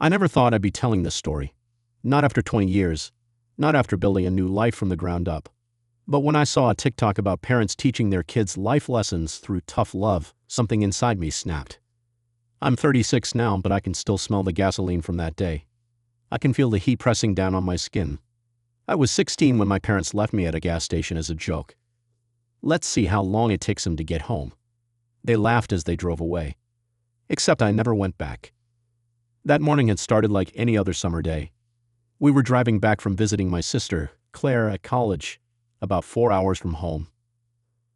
I never thought I'd be telling this story. Not after 20 years. Not after building a new life from the ground up. But when I saw a TikTok about parents teaching their kids life lessons through tough love, something inside me snapped. I'm 36 now, but I can still smell the gasoline from that day. I can feel the heat pressing down on my skin. I was 16 when my parents left me at a gas station as a joke. Let's see how long it takes them to get home. They laughed as they drove away. Except I never went back. That morning had started like any other summer day. We were driving back from visiting my sister, Claire, at college, about 4 hours from home.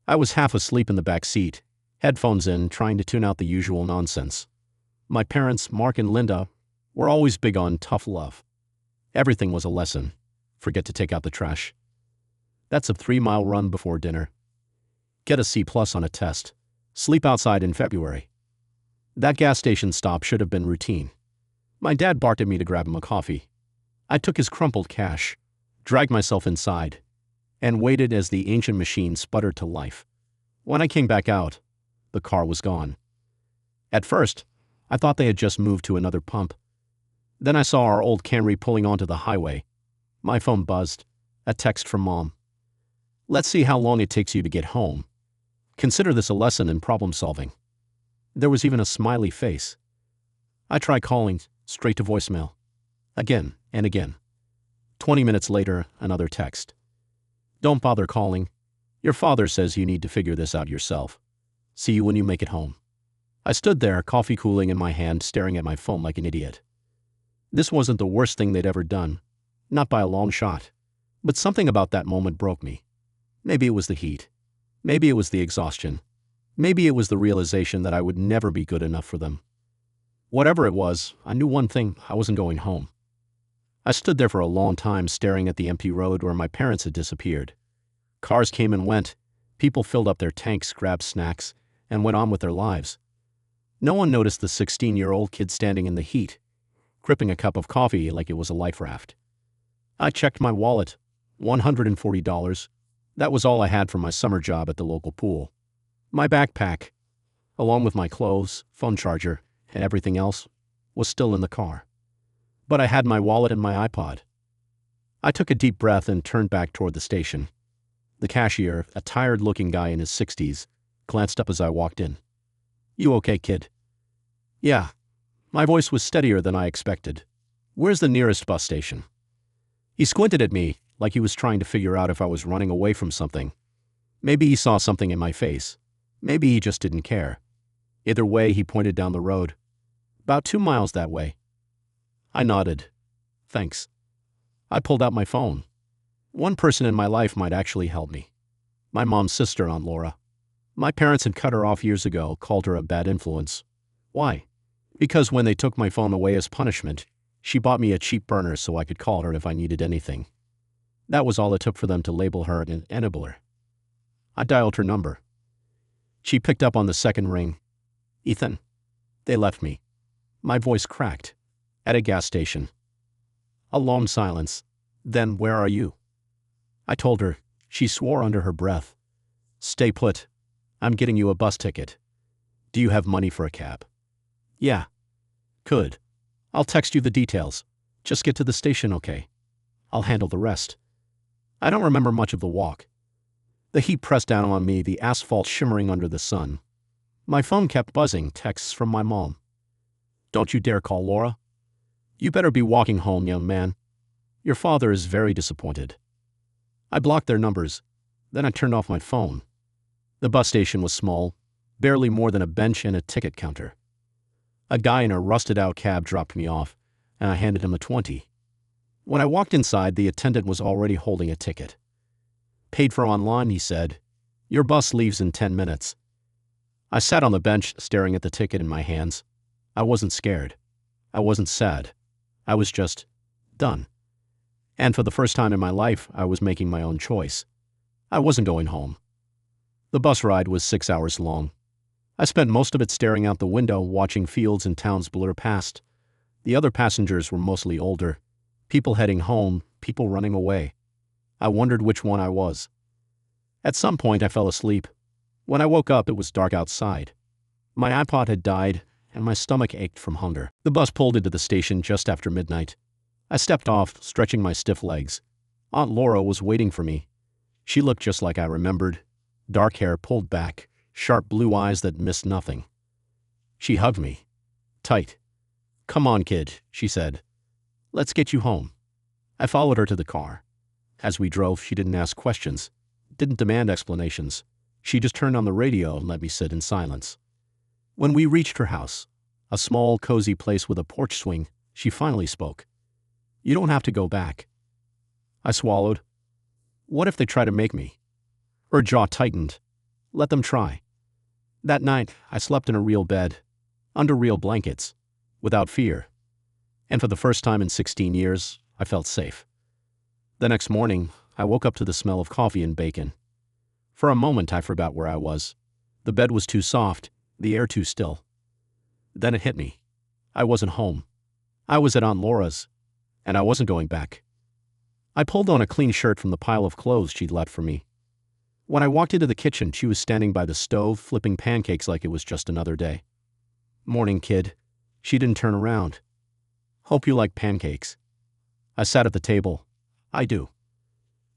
I was half asleep in the back seat, headphones in, trying to tune out the usual nonsense. My parents, Mark and Linda, were always big on tough love. Everything was a lesson. Forget to take out the trash. That's a 3-mile run before dinner. Get a C+ on a test. Sleep outside in February. That gas station stop should have been routine. My dad barked at me to grab him a coffee. I took his crumpled cash, dragged myself inside, and waited as the ancient machine sputtered to life. When I came back out, the car was gone. At first, I thought they had just moved to another pump. Then I saw our old Camry pulling onto the highway. My phone buzzed. A text from Mom. Let's see how long it takes you to get home. Consider this a lesson in problem solving. There was even a smiley face. I tried calling, straight to voicemail. Again and again. 20 minutes later, another text. Don't bother calling. Your father says you need to figure this out yourself. See you when you make it home. I stood there, coffee cooling in my hand, staring at my phone like an idiot. This wasn't the worst thing they'd ever done. Not by a long shot. But something about that moment broke me. Maybe it was the heat. Maybe it was the exhaustion. Maybe it was the realization that I would never be good enough for them. Whatever it was, I knew one thing: I wasn't going home. I stood there for a long time, staring at the empty road where my parents had disappeared. Cars came and went. People filled up their tanks, grabbed snacks, and went on with their lives. No one noticed the 16-year-old kid standing in the heat, gripping a cup of coffee like it was a life raft. I checked my wallet. $140. That was all I had from my summer job at the local pool. My backpack, along with my clothes, phone charger, and everything else, was still in the car. But I had my wallet and my iPod. I took a deep breath and turned back toward the station. The cashier, a tired-looking guy in his 60s, glanced up as I walked in. You okay, kid? Yeah. My voice was steadier than I expected. Where's the nearest bus station? He squinted at me like he was trying to figure out if I was running away from something. Maybe he saw something in my face. Maybe he just didn't care. Either way, he pointed down the road. About 2 miles that way. I nodded. Thanks. I pulled out my phone. One person in my life might actually help me. My mom's sister, Aunt Laura. My parents had cut her off years ago, called her a bad influence. Why? Because when they took my phone away as punishment, she bought me a cheap burner so I could call her if I needed anything. That was all it took for them to label her an enabler. I dialed her number. She picked up on the second ring. Ethan. They left me. My voice cracked. At a gas station. A long silence. Then, where are you? I told her. She swore under her breath. Stay put. I'm getting you a bus ticket. Do you have money for a cab? Yeah. Good. I'll text you the details. Just get to the station, okay? I'll handle the rest. I don't remember much of the walk. The heat pressed down on me, the asphalt shimmering under the sun. My phone kept buzzing, texts from my mom. Don't you dare call Laura. You better be walking home, young man. Your father is very disappointed. I blocked their numbers. Then I turned off my phone. The bus station was small, barely more than a bench and a ticket counter. A guy in a rusted-out cab dropped me off, and I handed him a 20. When I walked inside, the attendant was already holding a ticket. Paid for online, he said. Your bus leaves in 10 minutes. I sat on the bench, staring at the ticket in my hands. I wasn't scared. I wasn't sad. I was just done. And for the first time in my life, I was making my own choice. I wasn't going home. The bus ride was 6 hours long. I spent most of it staring out the window, watching fields and towns blur past. The other passengers were mostly older. People heading home, people running away. I wondered which one I was. At some point, I fell asleep. When I woke up, it was dark outside. My iPod had died, and my stomach ached from hunger. The bus pulled into the station just after midnight. I stepped off, stretching my stiff legs. Aunt Laura was waiting for me. She looked just like I remembered. Dark hair pulled back, sharp blue eyes that missed nothing. She hugged me. Tight. "Come on, kid," she said. "Let's get you home." I followed her to the car. As we drove, she didn't ask questions, didn't demand explanations. She just turned on the radio and let me sit in silence. When we reached her house, a small, cozy place with a porch swing, she finally spoke. "You don't have to go back." I swallowed. What if they try to make me? Her jaw tightened. Let them try. That night, I slept in a real bed, under real blankets, without fear. And for the first time in 16 years, I felt safe. The next morning, I woke up to the smell of coffee and bacon. For a moment, I forgot where I was. The bed was too soft, the air too still. Then it hit me. I wasn't home. I was at Aunt Laura's, and I wasn't going back. I pulled on a clean shirt from the pile of clothes she'd left for me. When I walked into the kitchen, she was standing by the stove, flipping pancakes like it was just another day. "Morning, kid." She didn't turn around. "Hope you like pancakes." I sat at the table. "I do."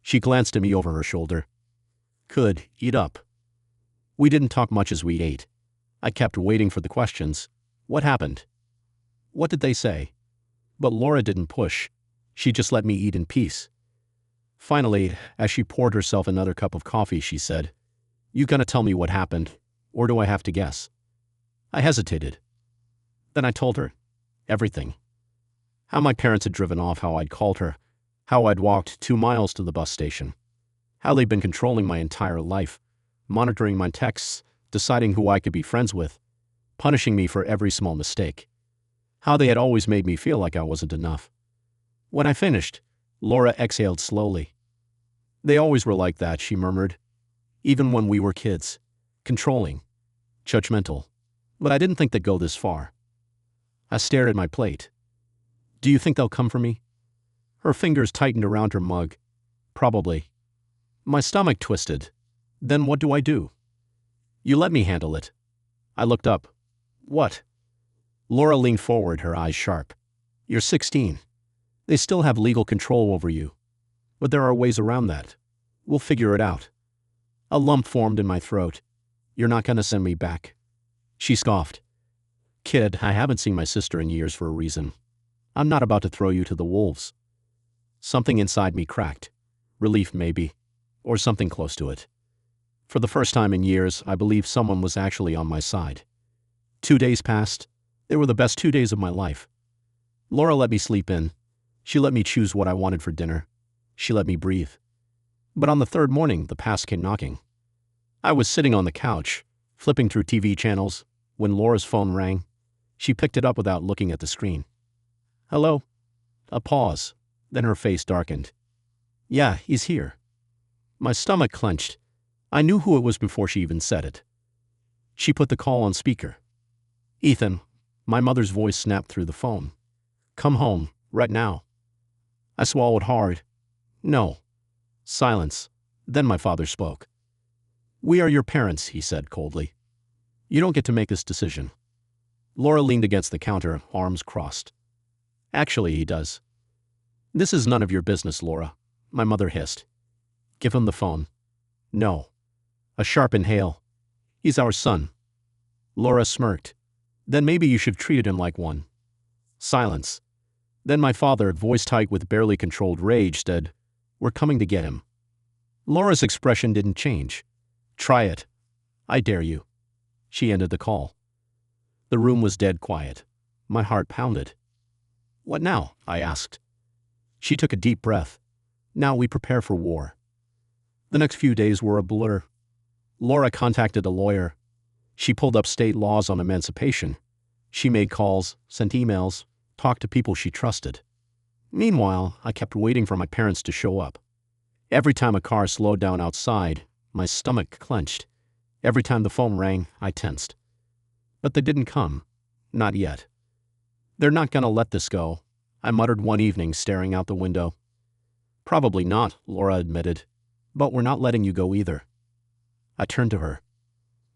She glanced at me over her shoulder. "Good, eat up." We didn't talk much as we ate. I kept waiting for the questions. What happened? What did they say? But Laura didn't push. She just let me eat in peace. Finally, as she poured herself another cup of coffee, she said, "You gonna tell me what happened, or do I have to guess?" I hesitated. Then I told her everything. How my parents had driven off, how I'd called her, how I'd walked 2 miles to the bus station, how they'd been controlling my entire life, monitoring my texts, deciding who I could be friends with, punishing me for every small mistake, how they had always made me feel like I wasn't enough. When I finished, Laura exhaled slowly. "They always were like that," she murmured. "Even when we were kids. Controlling. Judgmental. But I didn't think they'd go this far." I stared at my plate. "Do you think they'll come for me?" Her fingers tightened around her mug. "Probably." My stomach twisted. "Then what do I do?" "You let me handle it." I looked up. "What?" Laura leaned forward, her eyes sharp. "You're 16. They still have legal control over you. But there are ways around that. We'll figure it out." A lump formed in my throat. "You're not gonna send me back." She scoffed. "Kid, I haven't seen my sister in years for a reason. I'm not about to throw you to the wolves." Something inside me cracked. Relief, maybe. Or something close to it. For the first time in years, I believed someone was actually on my side. 2 days passed. They were the best 2 days of my life. Laura let me sleep in. She let me choose what I wanted for dinner. She let me breathe. But on the third morning, the past came knocking. I was sitting on the couch, flipping through TV channels, when Laura's phone rang. She picked it up without looking at the screen. "Hello?" A pause. Then her face darkened. "Yeah, he's here." My stomach clenched. I knew who it was before she even said it. She put the call on speaker. "Ethan," my mother's voice snapped through the phone. "Come home, right now." I swallowed hard. "No." Silence. Then my father spoke. "We are your parents," he said coldly. "You don't get to make this decision." Laura leaned against the counter, arms crossed. "Actually, he does." "This is none of your business, Laura," my mother hissed. "Give him the phone." "No." A sharp inhale. "He's our son." Laura smirked. "Then maybe you should have treated him like one." Silence. Then my father, voice tight with barely controlled rage, said, "We're coming to get him." Laura's expression didn't change. "Try it. I dare you." She ended the call. The room was dead quiet. My heart pounded. "What now?" I asked. She took a deep breath. "Now we prepare for war." The next few days were a blur. Laura contacted a lawyer. She pulled up state laws on emancipation. She made calls, sent emails, talked to people she trusted. Meanwhile, I kept waiting for my parents to show up. Every time a car slowed down outside, my stomach clenched. Every time the phone rang, I tensed. But they didn't come. Not yet. "They're not gonna let this go," I muttered one evening, staring out the window. "Probably not," Laura admitted. "But we're not letting you go either." I turned to her.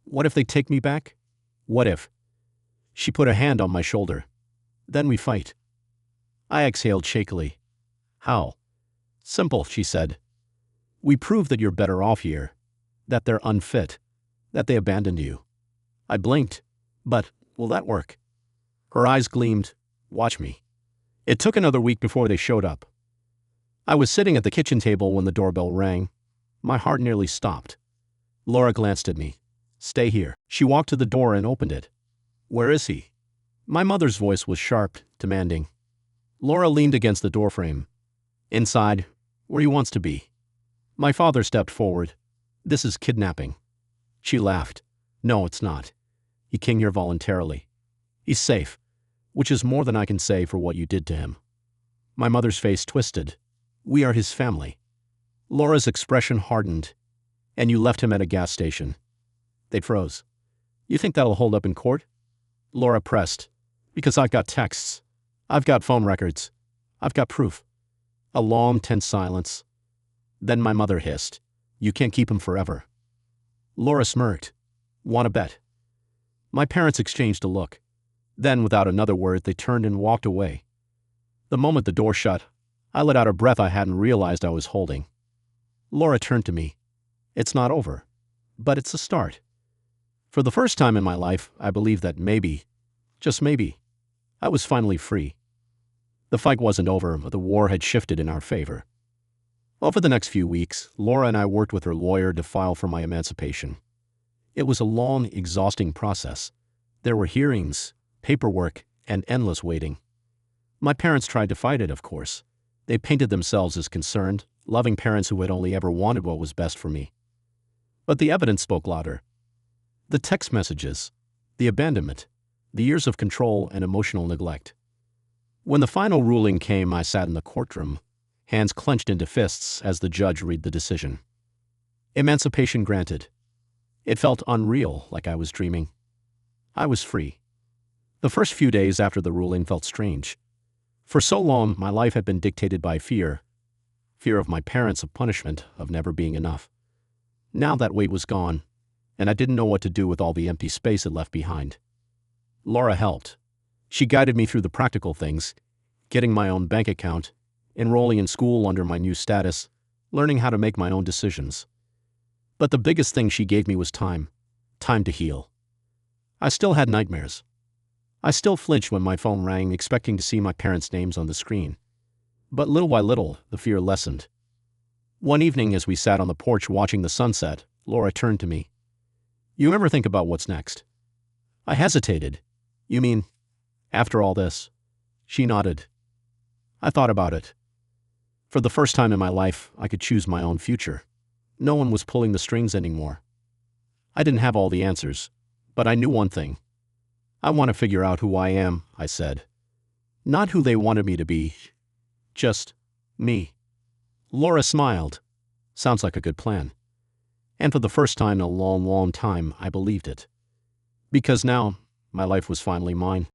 "What if they take me back? What if?" She put a hand on my shoulder. Then we fight. I exhaled shakily. How? Simple, she said. We prove that you're better off here, that they're unfit, that they abandoned you. I blinked. But will that work? Her eyes gleamed. Watch me. It took another week before they showed up. I was sitting at the kitchen table when the doorbell rang. My heart nearly stopped. Laura glanced at me. Stay here. She walked to the door and opened it. Where is he? My mother's voice was sharp, demanding. Laura leaned against the doorframe. Inside, where he wants to be. My father stepped forward. This is kidnapping. She laughed. No, it's not. He came here voluntarily. He's safe, which is more than I can say for what you did to him. My mother's face twisted. We are his family. Laura's expression hardened. And you left him at a gas station. They froze. You think that'll hold up in court? Laura pressed. Because I've got texts. I've got phone records. I've got proof. A long, tense silence. Then my mother hissed. You can't keep him forever. Laura smirked. Want to bet? My parents exchanged a look. Then, without another word, they turned and walked away. The moment the door shut, I let out a breath I hadn't realized I was holding. Laura turned to me. It's not over, but it's a start. For the first time in my life, I believed that maybe, just maybe, I was finally free. The fight wasn't over, but the war had shifted in our favor. Over the next few weeks, Laura and I worked with her lawyer to file for my emancipation. It was a long, exhausting process. There were hearings, paperwork, and endless waiting. My parents tried to fight it, of course. They painted themselves as concerned, loving parents who had only ever wanted what was best for me. But the evidence spoke louder. The text messages, the abandonment, the years of control and emotional neglect. When the final ruling came, I sat in the courtroom, hands clenched into fists as the judge read the decision. Emancipation granted. It felt unreal, like I was dreaming. I was free. The first few days after the ruling felt strange. For so long, my life had been dictated by fear. Fear of my parents, of punishment, of never being enough. Now that weight was gone, and I didn't know what to do with all the empty space it left behind. Laura helped. She guided me through the practical things, getting my own bank account, enrolling in school under my new status, learning how to make my own decisions. But the biggest thing she gave me was time to heal. I still had nightmares. I still flinched when my phone rang, expecting to see my parents' names on the screen. But little by little, the fear lessened. One evening, as we sat on the porch watching the sunset, Laura turned to me. You ever think about what's next? I hesitated. You mean, after all this? She nodded. I thought about it. For the first time in my life, I could choose my own future. No one was pulling the strings anymore. I didn't have all the answers, but I knew one thing. I want to figure out who I am, I said. Not who they wanted me to be. Just me. Laura smiled. Sounds like a good plan. And for the first time in a long, long time, I believed it. Because now, my life was finally mine.